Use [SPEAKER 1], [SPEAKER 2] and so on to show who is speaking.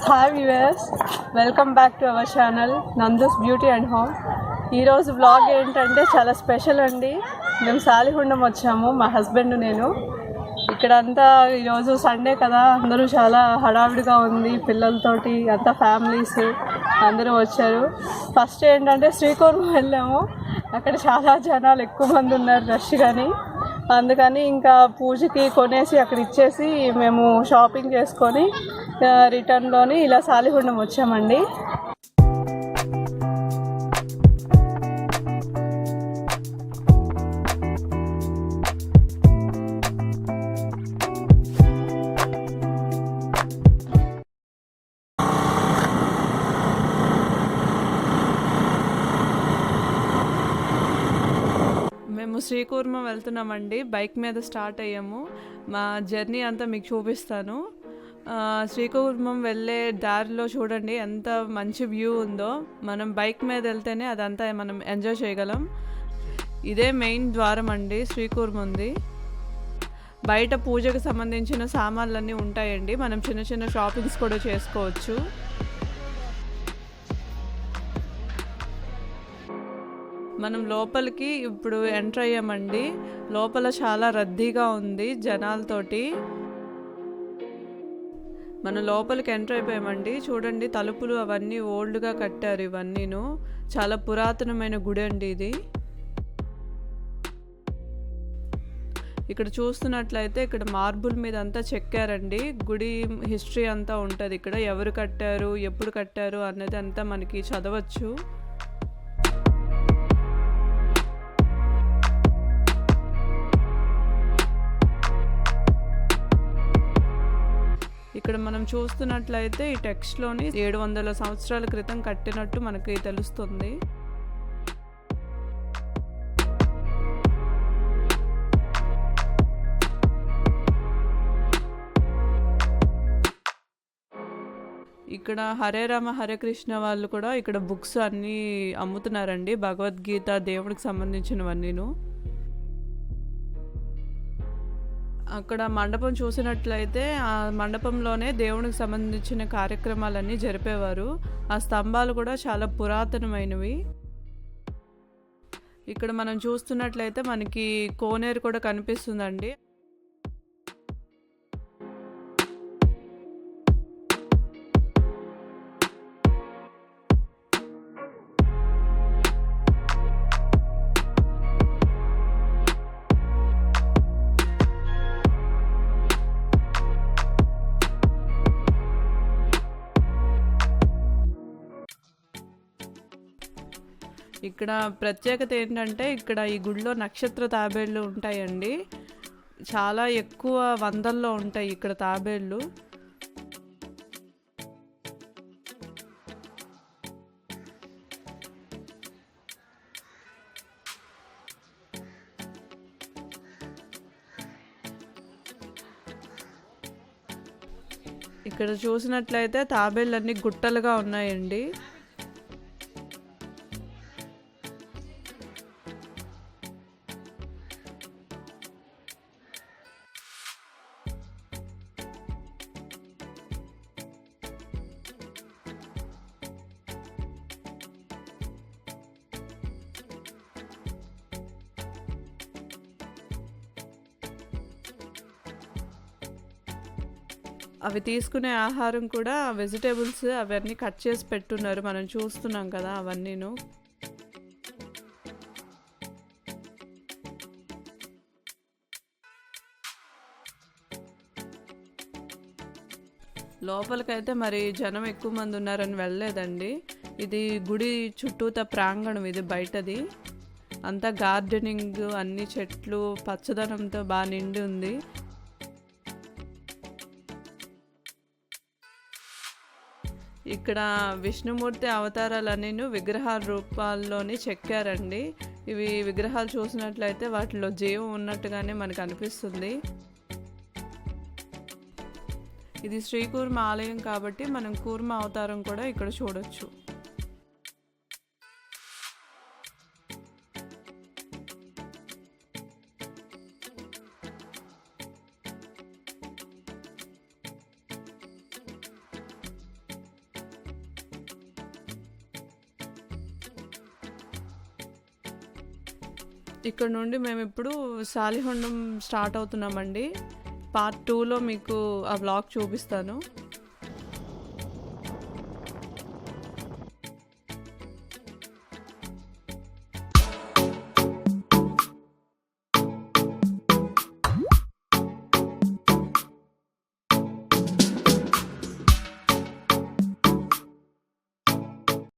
[SPEAKER 1] Hi viewers, welcome back to our channel Nandu's beauty and home. ఈరోజు vlog ఏంటంటే చాలా special అండి. మేము సాలిహుండం వచ్చాము, మా హస్బెండ్ నేను. ఇక్కడంతా ఈరోజు సండే కదా, అందరూ చాలా హడావిడిగా ఉంది పిల్లలతోటి, అంతా ఫ్యామిలీస్ అందరూ వచ్చారు. ఫస్ట్ ఏంటంటే శ్రీకూర్మం వెళ్ళాము, అక్కడ చాలా జనాలు ఎక్కువ మంది ఉన్నారు, రష్ కానీ. అందుకని ఇంకా పూజకి కొనేసి అక్కడ ఇచ్చేసి మేము షాపింగ్ చేసుకొని రిటర్న్లోని ఇలా సాలిహుండం వచ్చామండి. మేము శ్రీకూర్మం వెళ్తున్నామండి, బైక్ మీద స్టార్ట్ అయ్యాము. మా జర్నీ అంతా మీకు చూపిస్తాను. శ్రీకూర్మం వెళ్ళే దారిలో చూడండి ఎంత మంచి వ్యూ ఉందో. మనం బైక్ మీద వెళ్తేనే అదంతా మనం ఎంజాయ్ చేయగలం. ఇదే మెయిన్ ద్వారం అండి శ్రీకూర్మంది. బయట పూజకు సంబంధించిన సామాన్లన్నీ ఉంటాయండి, మనం చిన్న చిన్న షాపింగ్స్ కూడా చేసుకోవచ్చు. మనం లోపలికి ఇప్పుడు ఎంటర్ అయ్యామండి. లోపల చాలా రద్దీగా ఉంది జనాలతోటి. మనం లోపలికి ఎంటర్ అయిపోయామండి. చూడండి తలుపులు అవన్నీ ఓల్డ్గా కట్టారు, ఇవన్నీను చాలా పురాతనమైన గుడి అండి ఇది. ఇక్కడ చూస్తున్నట్లయితే ఇక్కడ మార్బుల్ మీద అంతా చెక్కారండి. గుడి హిస్టరీ అంతా ఉంటుంది ఇక్కడ, ఎవరు కట్టారు, ఎప్పుడు కట్టారు అన్నది అంతా మనకి చదవచ్చు. ఇక్కడ మనం చూస్తున్నట్లయితే ఈ టెక్స్ట్లోని 700 సంవత్సరాల క్రితం కట్టినట్టు మనకి తెలుస్తుంది. ఇక్కడ హరే రామ హరే కృష్ణ వాళ్ళు కూడా ఇక్కడ బుక్స్ అన్నీ అమ్ముతున్నారండి, భగవద్గీత దేవుడికి సంబంధించినవన్నీను. అక్కడ మండపం చూసినట్లయితే ఆ మండపంలోనే దేవునికి సంబంధించిన కార్యక్రమాలన్నీ జరిపేవారు. ఆ స్తంభాలు కూడా చాలా పురాతనమైనవి. ఇక్కడ మనం చూస్తున్నట్లయితే మనకి కోనేరు కూడా కనిపిస్తుందండి. ఇక్కడ ప్రత్యేకత ఏంటంటే ఇక్కడ ఈ గుడిలో నక్షత్ర తాబేళ్ళు ఉంటాయండి. చాలా ఎక్కువ వందల్లో ఉంటాయి ఇక్కడ తాబేళ్ళు. ఇక్కడ చూసినట్లయితే తాబేళ్ళన్నీ గుట్టలుగా ఉన్నాయండి. అవి తీసుకునే ఆహారం కూడా వెజిటేబుల్స్ అవన్నీ కట్ చేసి పెట్టున్నారు, మనం చూస్తున్నాం కదా అవన్నీను. లోపలికైతే మరి జనం ఎక్కువ మంది ఉన్నారని వెళ్ళలేదండి. ఇది గుడి చుట్టూత ప్రాంగణం, ఇది బయటది అంతా గార్డెనింగ్, అన్ని చెట్లు పచ్చదనంతో బాగా నిండి ఉంది. ఇక్కడ విష్ణుమూర్తి అవతారాలన్నీ విగ్రహాల రూపాల్లోని చెక్కారండి. ఇవి విగ్రహాలు చూసినట్లయితే వాటిలో జీవం ఉన్నట్టుగానే మనకు అనిపిస్తుంది. ఇది శ్రీకూర్మ ఆలయం కాబట్టి మనం కూర్మ అవతారం కూడా ఇక్కడ చూడొచ్చు. ఇక్కడ నుండి మేము ఇప్పుడు సాలిహొండం స్టార్ట్ అవుతున్నామండి. పార్ట్ 2లో మీకు ఆ వ్లాగ్ చూపిస్తాను.